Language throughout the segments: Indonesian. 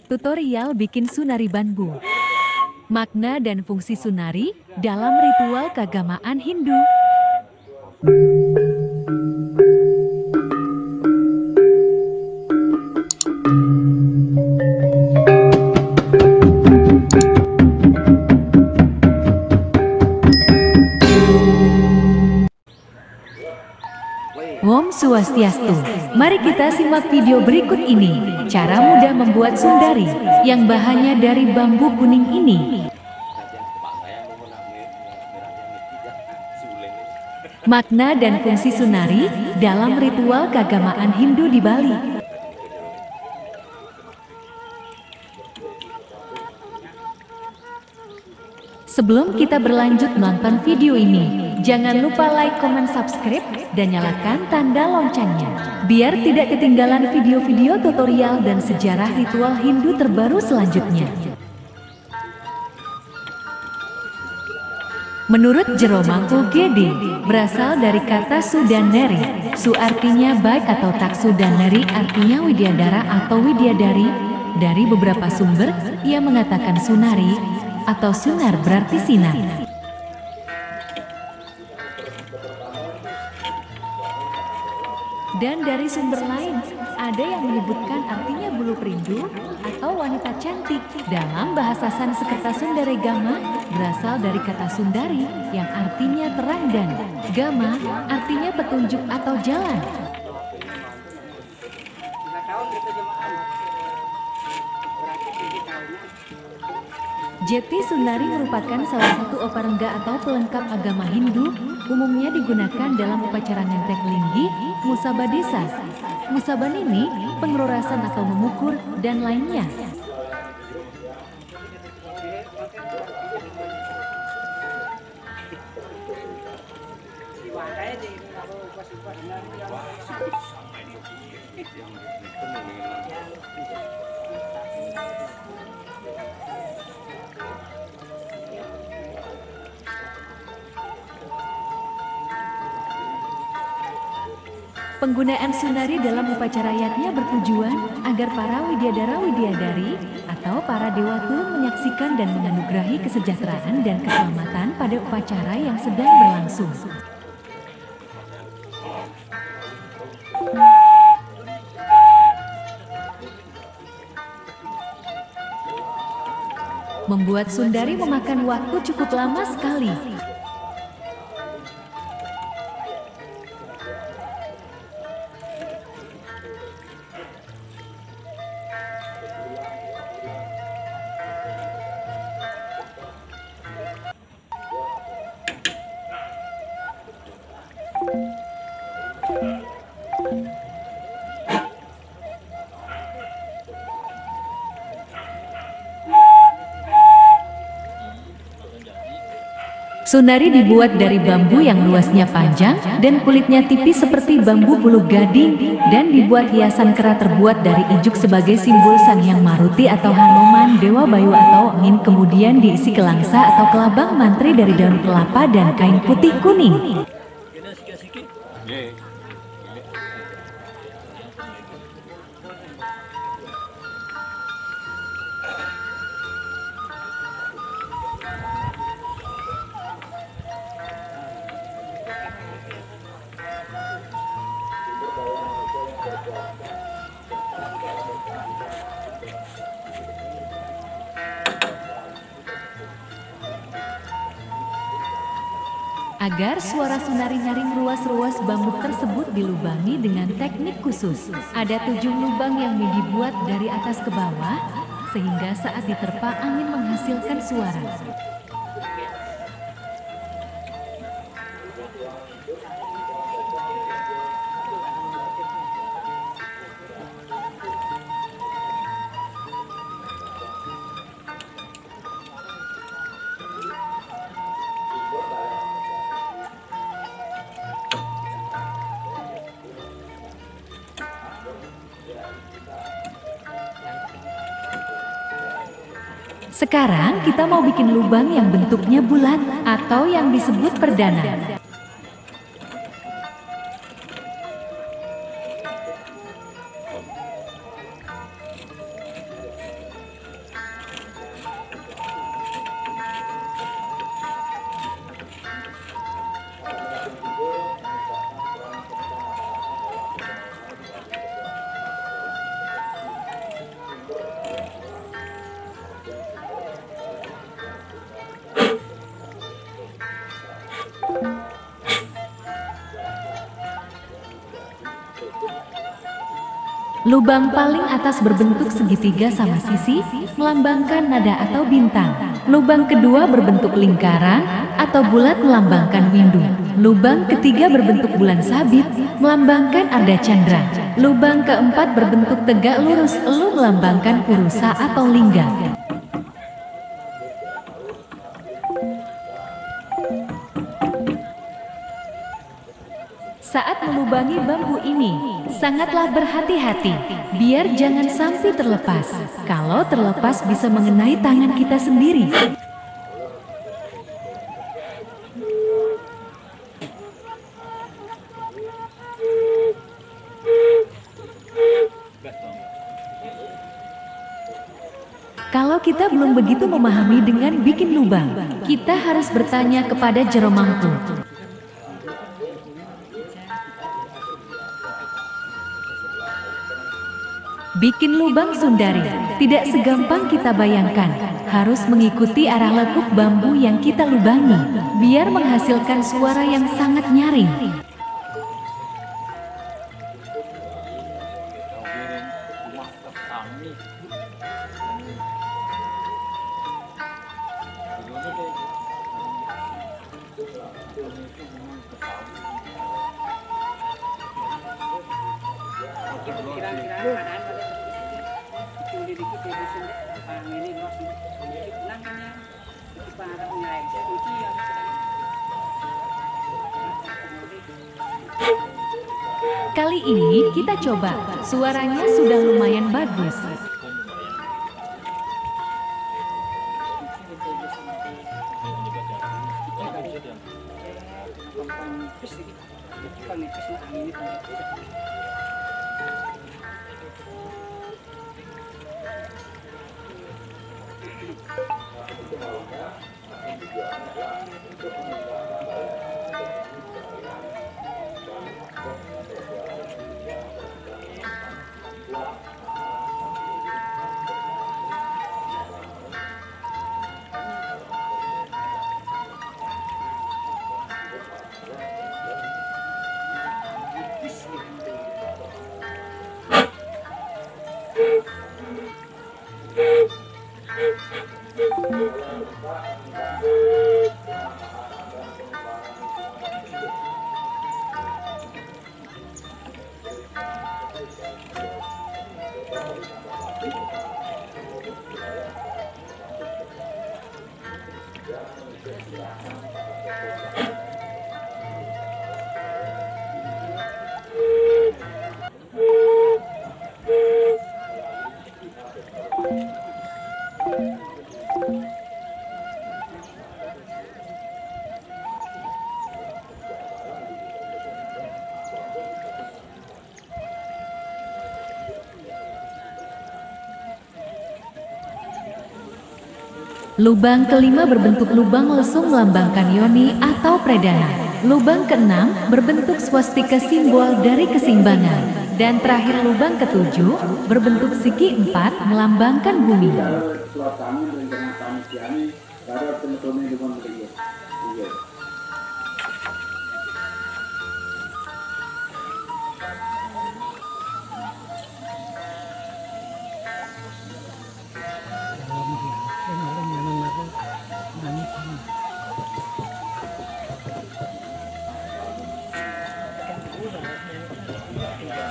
Tutorial bikin sunari bambu. Makna dan fungsi sunari dalam ritual keagamaan Hindu. Om Swastiastu. Mari kita simak video berikut ini. Cara mudah membuat sundari yang bahannya dari bambu kuning ini. Makna dan fungsi sunari dalam ritual keagamaan Hindu di Bali. Sebelum kita berlanjut nonton video ini, jangan lupa like, comment, subscribe, dan nyalakan tanda loncengnya, biar tidak ketinggalan video-video tutorial dan sejarah ritual Hindu terbaru selanjutnya. Menurut Jero Mangku Gede, berasal dari kata Sudaneri. Su artinya baik atau tak, Sudaneri artinya Widyadara atau Widyadari. Dari beberapa sumber, ia mengatakan sunari atau sunar berarti sinar. Dan dari sumber lain, ada yang menyebutkan artinya bulu perindu atau wanita cantik. Dalam bahasa Sanskerta, Sundaregama berasal dari kata Sundari yang artinya terang dan Gama artinya petunjuk atau jalan. Jeti Sundari merupakan salah satu oparengga atau pelengkap agama Hindu, umumnya digunakan dalam upacara ngentek linggi, musaba desa, musaba nini, pengerorasan atau memukur, dan lainnya. Penggunaan sunari dalam upacara yatnya bertujuan agar para widyadara-widyadari atau para dewa turun menyaksikan dan menganugerahi kesejahteraan dan keselamatan pada upacara yang sedang berlangsung. Membuat sundari memakan waktu cukup lama sekali. Sunari dibuat dari bambu yang luasnya panjang dan kulitnya tipis seperti bambu bulu gading, dan dibuat hiasan kera terbuat dari ijuk sebagai simbol Sang Hyang Maruti atau Hanuman, Dewa Bayu atau angin, kemudian diisi kelangsa atau kelabang mantri dari daun kelapa dan kain putih kuning. Agar suara sunari nyaring, ruas-ruas bambu tersebut dilubangi dengan teknik khusus. Ada 7 lubang yang dibuat dari atas ke bawah, sehingga saat diterpa angin menghasilkan suara. Sekarang kita mau bikin lubang yang bentuknya bulat atau yang disebut perdana. Lubang paling atas berbentuk segitiga sama sisi, melambangkan nada atau bintang. Lubang kedua berbentuk lingkaran atau bulat melambangkan windu. Lubang ketiga berbentuk bulan sabit, melambangkan arda candra. Lubang keempat berbentuk tegak lurus elu melambangkan purusa atau lingga. Saat melubangi bambu ini, sangatlah berhati-hati, biar jangan sampai terlepas. Kalau terlepas bisa mengenai tangan kita sendiri. Kalau kita belum begitu memahami dengan bikin lubang, kita harus bertanya kepada jero mangku. Bikin lubang Sundari tidak segampang kita bayangkan, harus mengikuti arah lekuk bambu yang kita lubangi, biar menghasilkan suara yang sangat nyaring. Kali ini kita coba, suaranya sudah lumayan bagus. Lubang kelima berbentuk lubang lesung melambangkan yoni atau pradana. Lubang keenam berbentuk swastika simbol dari keseimbangan. Dan terakhir lubang ketujuh berbentuk siki empat melambangkan bumi.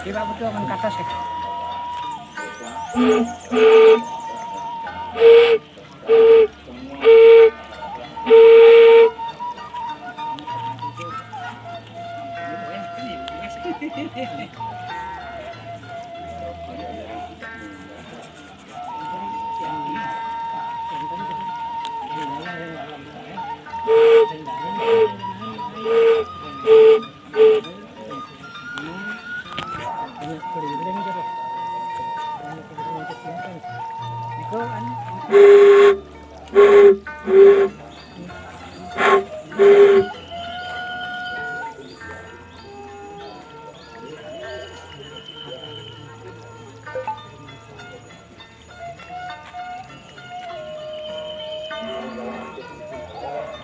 Iba betul kan kata sih.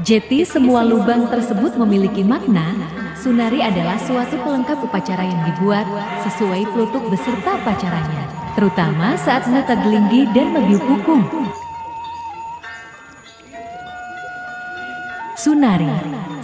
Jadi semua lubang tersebut memiliki makna, sunari adalah suatu pelengkap upacara yang dibuat sesuai plutuk beserta pacaranya, terutama saat nataglinggi dan mebiuk hukum. Sunari,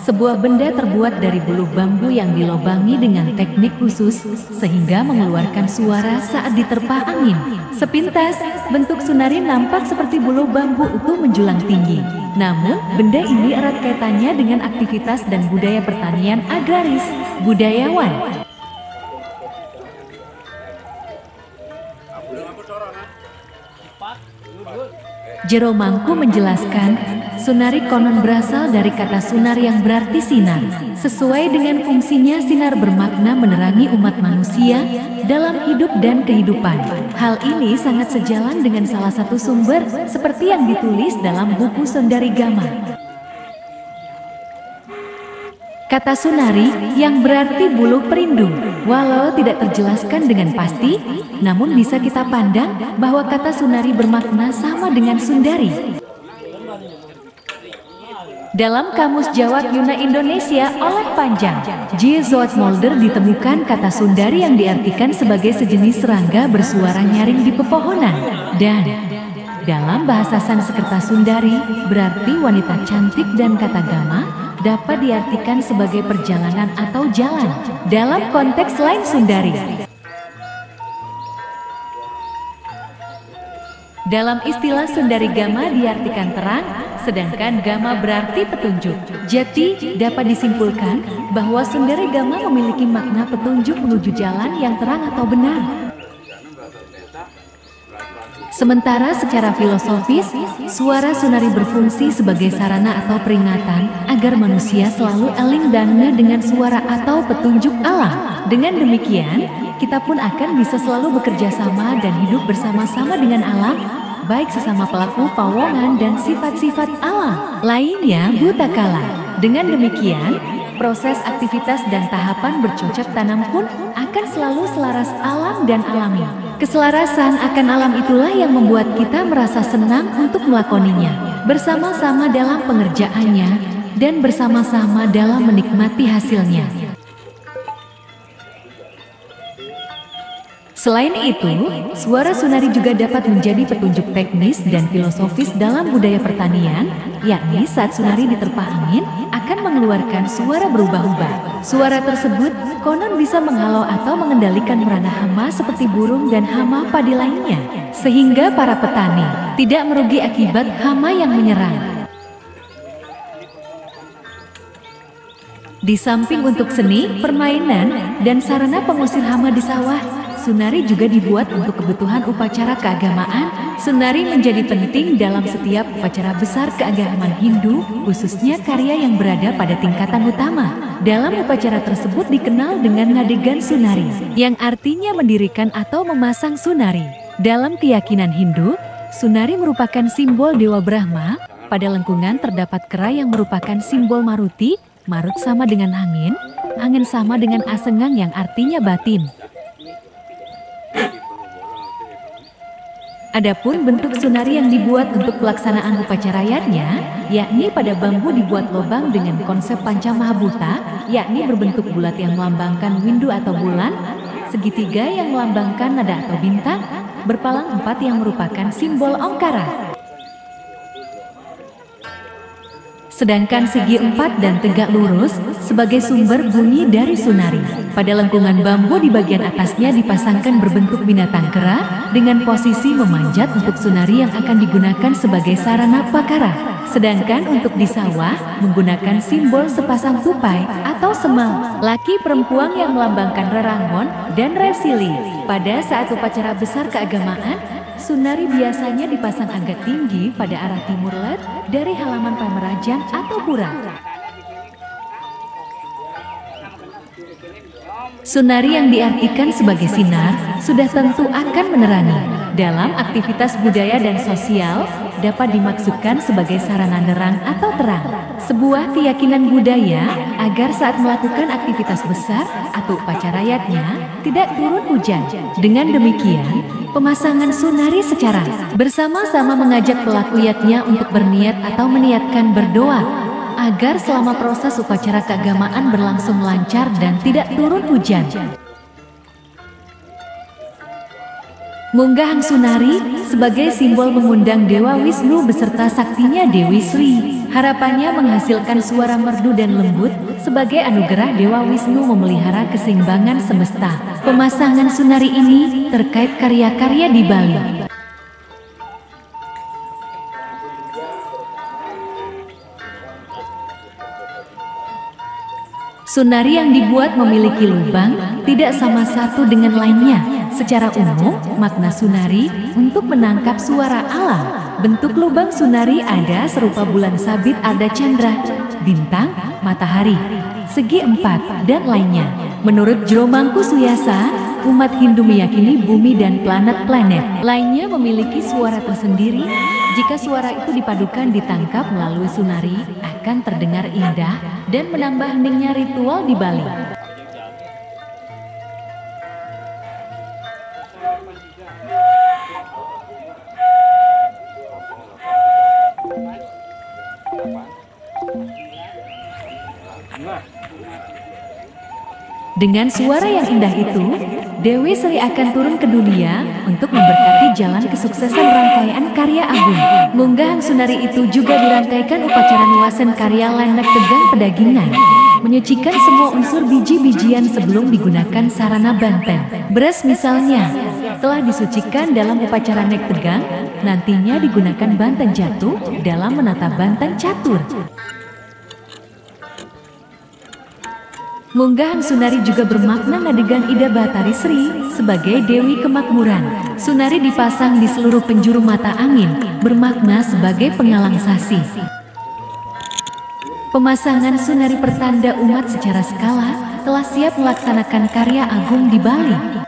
sebuah benda terbuat dari bulu bambu yang dilobangi dengan teknik khusus sehingga mengeluarkan suara saat diterpa angin. Sepintas, bentuk sunari nampak seperti bulu bambu utuh menjulang tinggi. Namun, benda ini erat kaitannya dengan aktivitas dan budaya pertanian agraris, budayawan. Jero Mangku menjelaskan, sunari konon berasal dari kata sunar yang berarti sinar. Sesuai dengan fungsinya, sinar bermakna menerangi umat manusia dalam hidup dan kehidupan. Hal ini sangat sejalan dengan salah satu sumber seperti yang ditulis dalam buku Sondarigama. Kata sunari yang berarti bulu perindu, walau tidak terjelaskan dengan pasti, namun bisa kita pandang bahwa kata sunari bermakna sama dengan sundari. Dalam Kamus Jawa Kuna Indonesia oleh Panjang J. Zoetmolder ditemukan kata sundari yang diartikan sebagai sejenis serangga bersuara nyaring di pepohonan. Dan dalam bahasa Sanskerta sundari berarti wanita cantik, dan kata gama dapat diartikan sebagai perjalanan atau jalan. Dalam konteks lain sundari dalam istilah Sondarigama diartikan terang, sedangkan gama berarti petunjuk. Jadi, dapat disimpulkan bahwa Sondarigama memiliki makna petunjuk menuju jalan yang terang atau benar. Sementara secara filosofis, suara sunari berfungsi sebagai sarana atau peringatan agar manusia selalu eling dan ngeh dengan suara atau petunjuk alam. Dengan demikian, kita pun akan bisa selalu bekerja sama dan hidup bersama-sama dengan alam, baik sesama pelaku pawongan dan sifat-sifat alam lainnya buta kala. Dengan demikian, proses aktivitas dan tahapan bercocok tanam pun akan selalu selaras alam dan alami. Keselarasan akan alam itulah yang membuat kita merasa senang untuk melakoninya, bersama-sama dalam pengerjaannya, dan bersama-sama dalam menikmati hasilnya. Selain itu, suara sunari juga dapat menjadi petunjuk teknis dan filosofis dalam budaya pertanian, yakni saat sunari diterpa angin akan mengeluarkan suara berubah-ubah. Suara tersebut konon bisa menghalau atau mengendalikan merana hama seperti burung dan hama padi lainnya, sehingga para petani tidak merugi akibat hama yang menyerang. Di samping untuk seni, permainan, dan sarana pengusir hama di sawah, sunari juga dibuat untuk kebutuhan upacara keagamaan. Sunari menjadi penting dalam setiap upacara besar keagamaan Hindu, khususnya karya yang berada pada tingkatan utama. Dalam upacara tersebut dikenal dengan ngadegan sunari, yang artinya mendirikan atau memasang sunari. Dalam keyakinan Hindu, sunari merupakan simbol Dewa Brahma. Pada lengkungan terdapat kera yang merupakan simbol Maruti. Marut sama dengan angin, angin sama dengan asengang yang artinya batin. Adapun bentuk sunari yang dibuat untuk pelaksanaan upacarayatnya, yakni pada bambu dibuat lobang dengan konsep Pancamahabhuta, yakni berbentuk bulat yang melambangkan windu atau bulan, segitiga yang melambangkan nada atau bintang, berpalang 4 yang merupakan simbol Ongkara. Sedangkan segi 4 dan tegak lurus sebagai sumber bunyi dari sunari. Pada lengkungan bambu di bagian atasnya dipasangkan berbentuk binatang kera dengan posisi memanjat untuk sunari yang akan digunakan sebagai sarana pakara. Sedangkan untuk di sawah menggunakan simbol sepasang tupai atau semal, laki perempuan yang melambangkan rerangon dan resili. Pada saat upacara besar keagamaan, sunari biasanya dipasang agak tinggi pada arah timur let dari halaman pamerajang atau pura. Sunari yang diartikan sebagai sinar sudah tentu akan menerangi. Dalam aktivitas budaya dan sosial dapat dimaksudkan sebagai sarana nerang atau terang. Sebuah keyakinan budaya agar saat melakukan aktivitas besar atau upacarayatnya tidak turun hujan. Dengan demikian, pemasangan sunari secara bersama-sama mengajak pelaku yatnya untuk berniat atau meniatkan berdoa. agar selama proses upacara keagamaan berlangsung lancar dan tidak turun hujan. Munggahang Sunari sebagai simbol mengundang Dewa Wisnu beserta saktinya Dewi Sri. Harapannya menghasilkan suara merdu dan lembut sebagai anugerah Dewa Wisnu memelihara keseimbangan semesta. Pemasangan Sunari ini terkait karya-karya di Bali. Sunari yang dibuat memiliki lubang tidak sama satu dengan lainnya. Secara umum, makna Sunari untuk menangkap suara alam. Bentuk lubang Sunari ada serupa bulan sabit, ada chandra, bintang, matahari, segi empat, dan lainnya. Menurut Jero Mangku Suyasa, umat Hindu meyakini bumi dan planet-planet lainnya memiliki suara tersendiri. Jika suara itu dipadukan ditangkap melalui Sunari, akan terdengar indah dan menambah heningnya ritual di Bali. Dengan suara yang indah itu, Dewi Sri akan turun ke dunia untuk memberkati jalan kesuksesan rangkaian karya agung. Munggahan Sunari itu juga dirangkaikan upacara nuasan karya Lanak Tegang Pedagingan, menyucikan semua unsur biji-bijian sebelum digunakan sarana banteng. Beras misalnya, telah disucikan dalam upacara Nek Tegang, nantinya digunakan banteng jatuh dalam menata banteng catur. Munggahan Sunari juga bermakna ngadegan Ida Bathari Sri sebagai Dewi Kemakmuran. Sunari dipasang di seluruh penjuru mata angin, bermakna sebagai pengalang sasi. Pemasangan Sunari pertanda umat secara skala telah siap melaksanakan karya agung di Bali.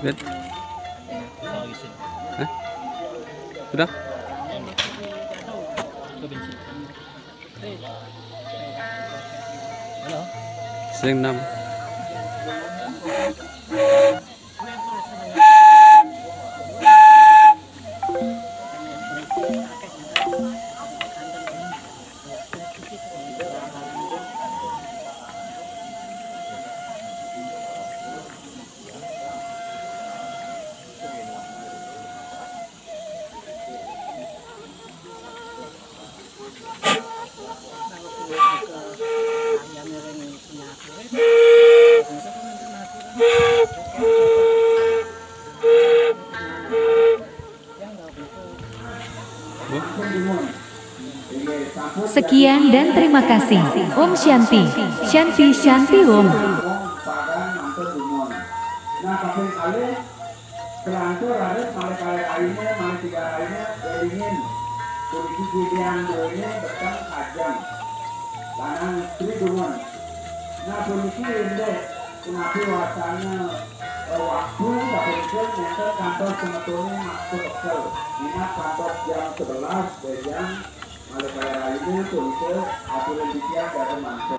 Lihat. Hah? Sudah? Sering 6. Sekian dan terima kasih. Om Shanti, Shanti Shanti Om. Nah, kapal kali kelantur ada malah kali kalinya malah 3 kalinya dingin. Polisi gidean ini betang kajang. Lanang istri dumun. Nah, polisi ini kenapa wasanya waktu kepolisian nyata kantor sebetulnya masuk kesel. Ingat kantor jam 11 jam malah kali kalinya polisi aturan disiap dari mantu.